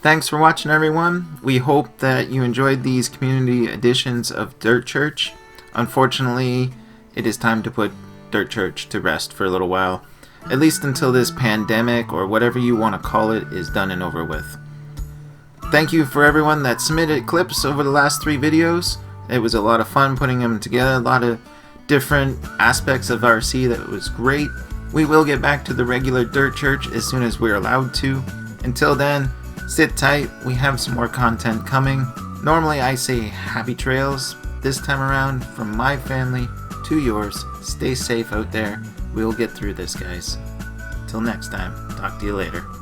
Thanks for watching, everyone. We hope that you enjoyed these community editions of Dirt Church. Unfortunately, it is time to put Dirt Church to rest for a little while, at least until this pandemic, or whatever you want to call it, is done and over with. Thank you for everyone that submitted clips over the last 3 videos. It was a lot of fun putting them together, a lot of different aspects of RC that was great. We will get back to the regular Dirt Church as soon as we're allowed to. Until then, sit tight. We have some more content coming. Normally I say happy trails. This time around, from my family to yours, stay safe out there. We will get through this, guys. Till next time, talk to you later.